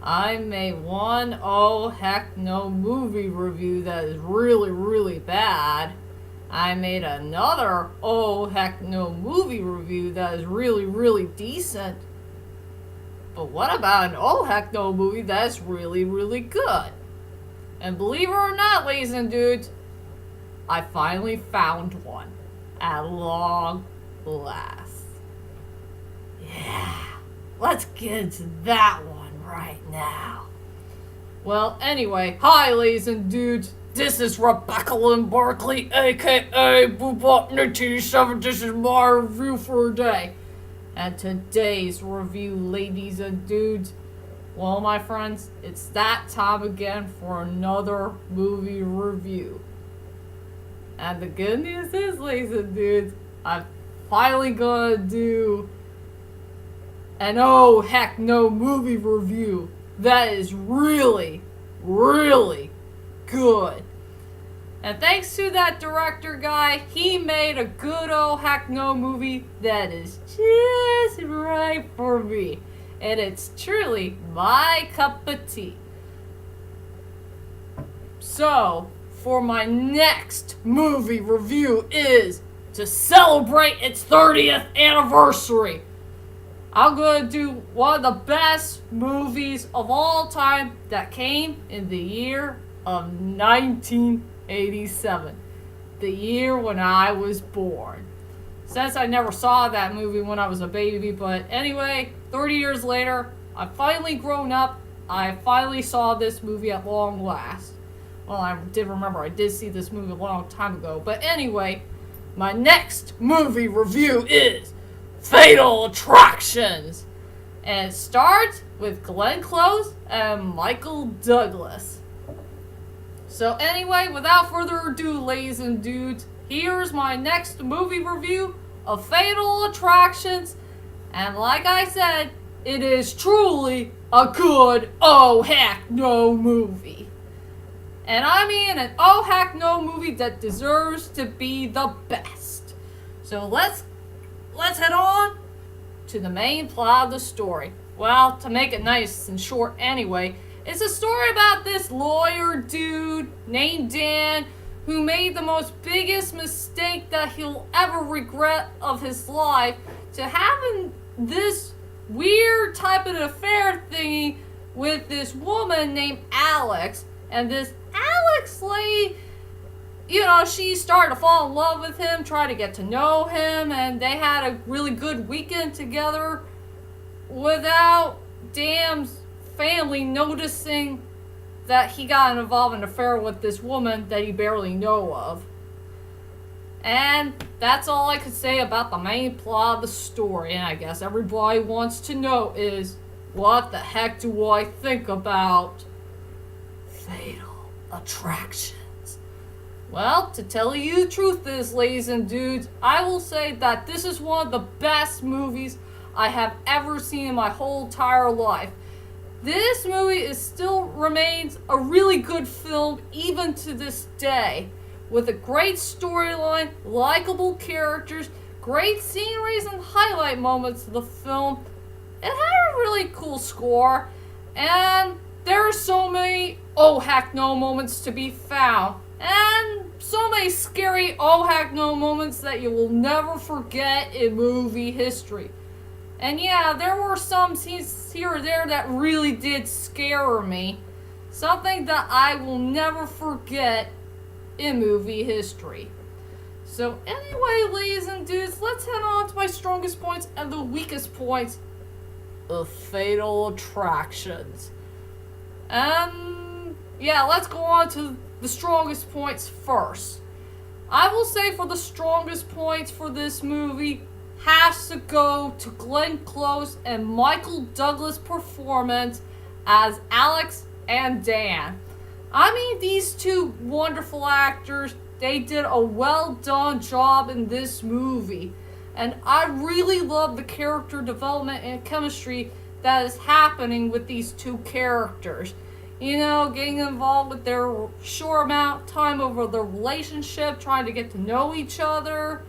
I made one oh heck no movie review that is really, really bad. I made another oh heck no movie review that is really, really decent. But what about an oh heck no movie that's really, really good? And believe it or not, ladies and dudes, I finally found one. At long last. Yeah, let's get into that one right now. Well, anyway, hi ladies and dudes. This is Rebecca Lynn Barkley, aka Boobop97. This is my review for today. And today's review, ladies and dudes, well, my friends, it's that time again for another movie review. And the good news is, ladies and dudes, I'm finally gonna do an oh heck no movie review that is really, really good. And thanks to that director guy, he made a good oh heck no movie that is just right for me. And it's truly my cup of tea. So, for my next movie review is to celebrate its 30th anniversary. I'm gonna do one of the best movies of all time that came in the year of 1987. The year when I was born. Since I never saw that movie when I was a baby, but anyway, 30 years later, I've finally grown up. I finally saw this movie at long last. Well, I did remember I did see this movie a long time ago. But anyway, my next movie review is Fatal Attractions. And it starts with Glenn Close and Michael Douglas. So anyway, without further ado, ladies and dudes, here's my next movie review of Fatal Attractions. And like I said, it is truly a good oh heck no movie. And I mean an oh heck no movie that deserves to be the best. So let's head on to the main plot of the story. Well, to make it nice and short anyway, it's a story about this lawyer dude named Dan who made the most biggest mistake that he'll ever regret of his life to having this weird type of affair thingy with this woman named Alex. And this Alex lady, she started to fall in love with him, try to get to know him, and they had a really good weekend together without Dan's family noticing that he got involved in an affair with this woman that he barely know of. And that's all I could say about the main plot of the story. And I guess everybody wants to know is, what the heck do I think about Fatal Attractions? Well, to tell you the truth is, ladies and dudes, I will say that this is one of the best movies I have ever seen in my whole entire life. This movie still remains a really good film even to this day, with a great storyline, likable characters, great sceneries and highlight moments of the film. It had a really cool score, and there are so many oh heck no moments to be found, and so many scary oh heck no moments that you will never forget in movie history. And yeah, there were some scenes here or there that really did scare me. Something that I will never forget in movie history. So anyway, ladies and dudes, let's head on to my strongest points and the weakest points of Fatal Attractions. Yeah, let's go on to the strongest points first. I will say for the strongest points for this movie has to go to Glenn Close and Michael Douglas' performance as Alex and Dan. I mean, these two wonderful actors, they did a well done job in this movie. And I really love the character development and chemistry that is happening with these two characters. Getting involved with their short amount of time over their relationship, trying to get to know each other,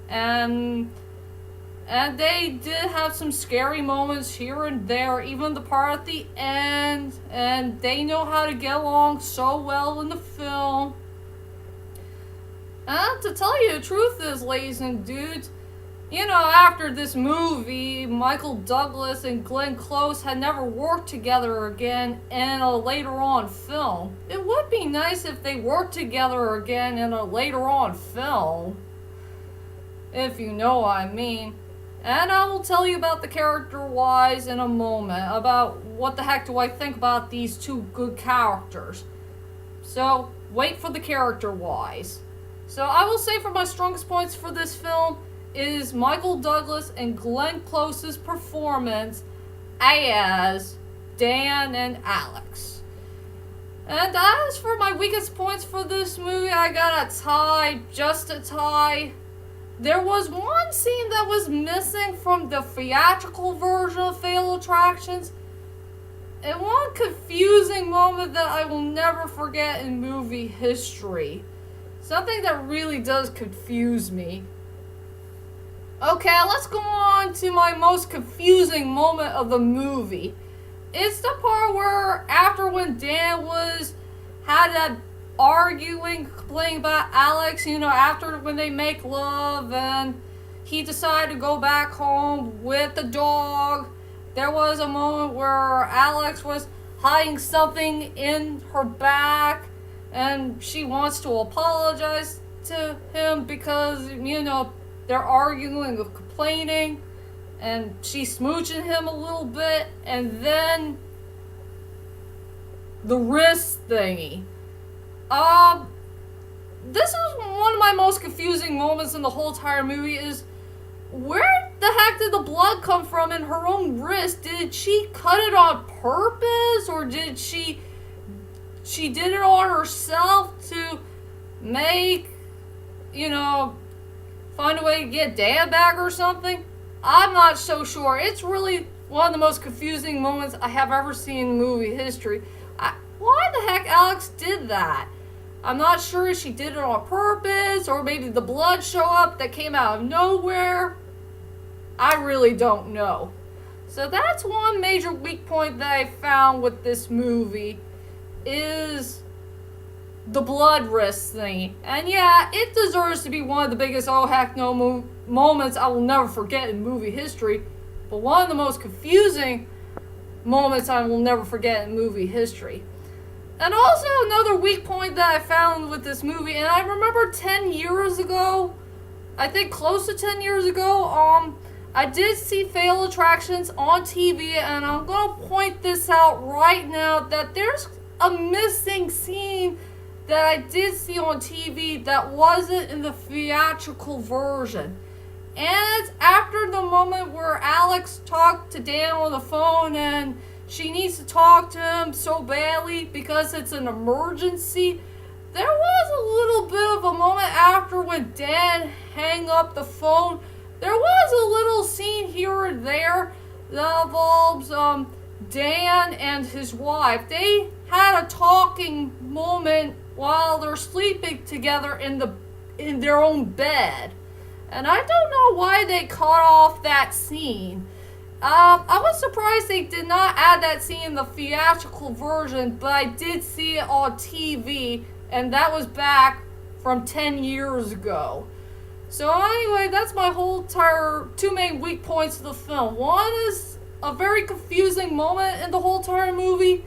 and And they did have some scary moments here and there, even the part at the end. And they know how to get along so well in the film. And to tell you the truth is, ladies and dudes, after this movie, Michael Douglas and Glenn Close had never worked together again in a later on film. It would be nice if they worked together again in a later on film, if you know what I mean. And I will tell you about the character-wise in a moment, about what the heck do I think about these two good characters. So, wait for the character-wise. So, I will say for my strongest points for this film is Michael Douglas and Glenn Close's performance as Dan and Alex. And as for my weakest points for this movie, I got a tie, just a tie. There was one scene that was missing from the theatrical version of Fatal Attractions, and one confusing moment that I will never forget in movie history. Something that really does confuse me. Okay, let's go on to my most confusing moment of the movie. It's the part where when Dan had that arguing, complaining about Alex, after when they make love and he decided to go back home with the dog. There was a moment where Alex was hiding something in her back and she wants to apologize to him because, they're arguing or complaining, and she's smooching him a little bit, and then the wrist thingy. This is one of my most confusing moments in the whole entire movie is, where the heck did the blood come from in her own wrist? Did she cut it on purpose, or did she did it on herself to make, find a way to get Dan back or something? I'm not so sure. It's really one of the most confusing moments I have ever seen in movie history. Why the heck Alex did that? I'm not sure if she did it on purpose, or maybe the blood show up that came out of nowhere. I really don't know. So that's one major weak point that I found with this movie, is the blood wrist thing. And yeah, it deserves to be one of the biggest oh heck no moments I will never forget in movie history. But one of the most confusing moments I will never forget in movie history. And also another weak point that I found with this movie, and I remember 10 years ago, I think close to 10 years ago, I did see Fatal Attractions on TV, and I'm gonna point this out right now, that there's a missing scene that I did see on TV that wasn't in the theatrical version. And it's after the moment where Alex talked to Dan on the phone and she needs to talk to him so badly because it's an emergency. There was a little bit of a moment after when Dan hung up the phone. There was a little scene here and there that involves Dan and his wife. They had a talking moment while they're sleeping together in their own bed. And I don't know why they cut off that scene. I was surprised they did not add that scene in the theatrical version, but I did see it on TV, and that was back from 10 years ago. So anyway, that's my whole entire two main weak points of the film. One is a very confusing moment in the whole entire movie,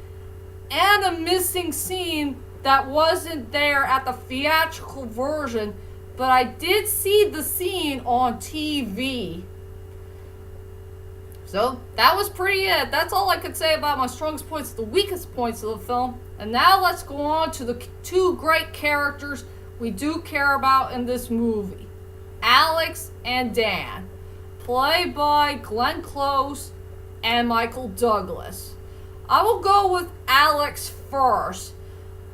and a missing scene that wasn't there at the theatrical version, but I did see the scene on TV. So that was pretty it. That's all I could say about my strongest points, the weakest points of the film. And now let's go on to the two great characters we do care about in this movie. Alex and Dan, played by Glenn Close and Michael Douglas. I will go with Alex first.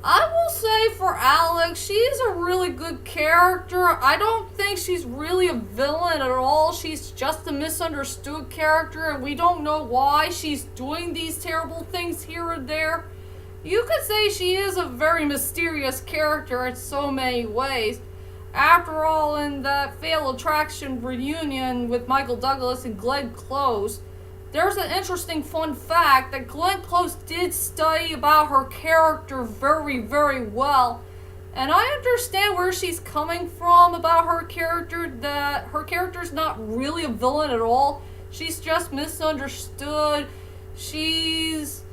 I will say for Alex, she's a really good character. I don't think she's really a villain at all. She's just a misunderstood character, and we don't know why she's doing these terrible things here and there. You could say she is a very mysterious character in so many ways. After all, in that Fatal Attraction reunion with Michael Douglas and Glenn Close, there's an interesting fun fact that Glenn Close did study about her character very, very well. And I understand where she's coming from about her character, that her character's not really a villain at all. She's just misunderstood. She's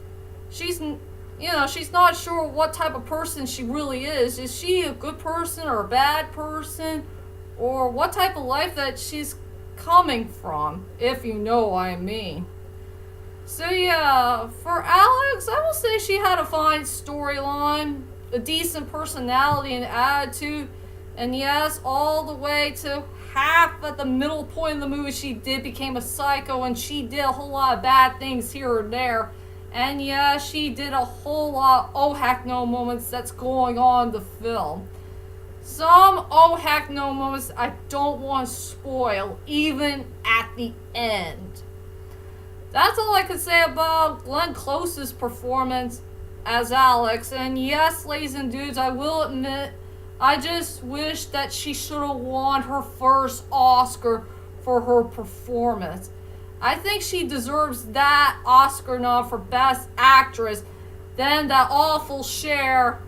not sure what type of person she really is. Is she a good person or a bad person? Or what type of life that she's coming from, if you know what I mean. So yeah, for Alex, I will say she had a fine storyline, a decent personality and attitude, and yes, all the way to half at the middle point of the movie, she did become a psycho, and she did a whole lot of bad things here and there. And yeah, she did a whole lot of oh heck no moments that's going on in the film. Some oh heck no moments I don't want to spoil, even at the end. That's all I can say about Glenn Close's performance as Alex. And yes, ladies and dudes, I will admit, I just wish that she should have won her first Oscar for her performance. I think she deserves that Oscar nom for Best Actress than that awful Cher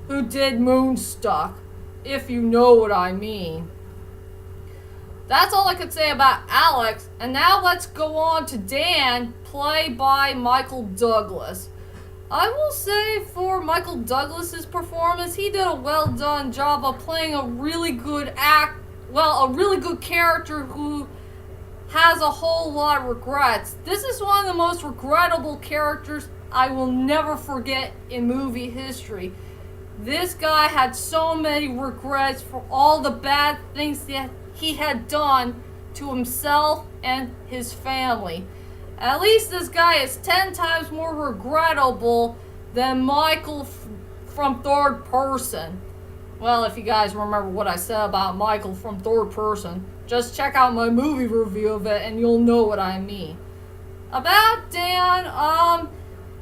who did Moonstruck, if you know what I mean. That's all I could say about Alex, and now let's go on to Dan, played by Michael Douglas. I will say for Michael Douglas's performance, he did a well done job of playing a really good a really good character who has a whole lot of regrets. This is one of the most regrettable characters I will never forget in movie history. This guy had so many regrets for all the bad things that he had done to himself and his family. At least this guy is 10 times more regrettable than Michael from Third Person. Well, if you guys remember what I said about Michael from Third Person, just check out my movie review of it and you'll know what I mean. About Dan,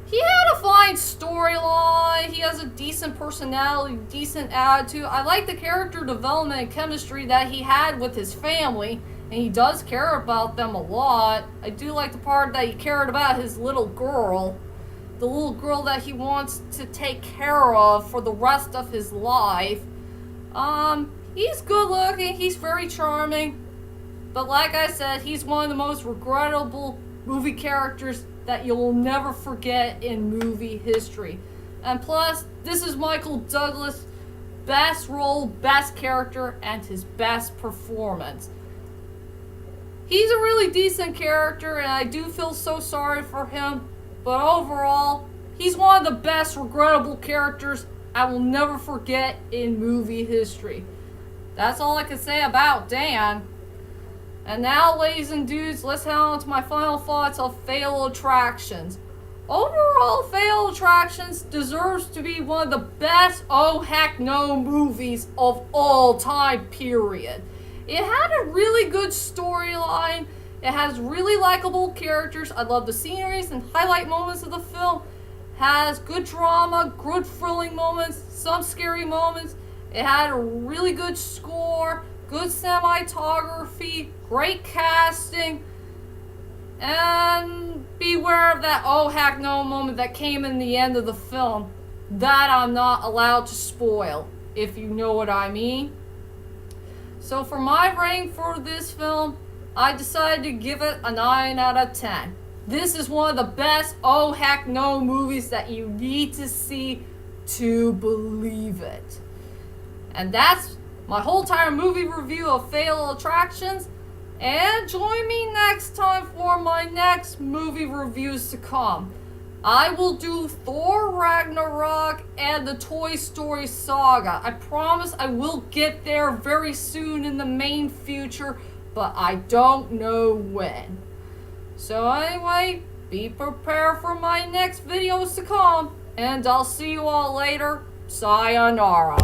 he had a fine storyline. He has a decent personality, decent attitude. I like the character development and chemistry that he had with his family, and he does care about them a lot. I do like the part that he cared about his little girl, the little girl that he wants to take care of for the rest of his life. He's good looking, he's very charming, but like I said, he's one of the most regrettable movie characters that you will never forget in movie history. And plus, this is Michael Douglas' best role, best character, and his best performance. He's a really decent character, and I do feel so sorry for him, but overall, he's one of the best regrettable characters I will never forget in movie history. That's all I can say about Dan. And now, ladies and dudes, let's head on to my final thoughts of Fatal Attractions. Overall, Fatal Attractions deserves to be one of the best oh heck no movies of all time, period. It had a really good storyline. It has really likable characters. I love the sceneries and highlight moments of the film. Has good drama, good thrilling moments, some scary moments. It had a really good score, good cinematography, great casting, and beware of that oh heck no moment that came in the end of the film that I'm not allowed to spoil, if you know what I mean. So for my rating for this film, I decided to give it a 9 out of 10. This is one of the best oh heck no movies that you need to see to believe it. And that's my whole entire movie review of Fatal Attractions. And join me next time for my next movie reviews to come. I will do Thor Ragnarok and the Toy Story Saga. I promise I will get there very soon in the main future, but I don't know when. So anyway, be prepared for my next videos to come, and I'll see you all later. Sayonara.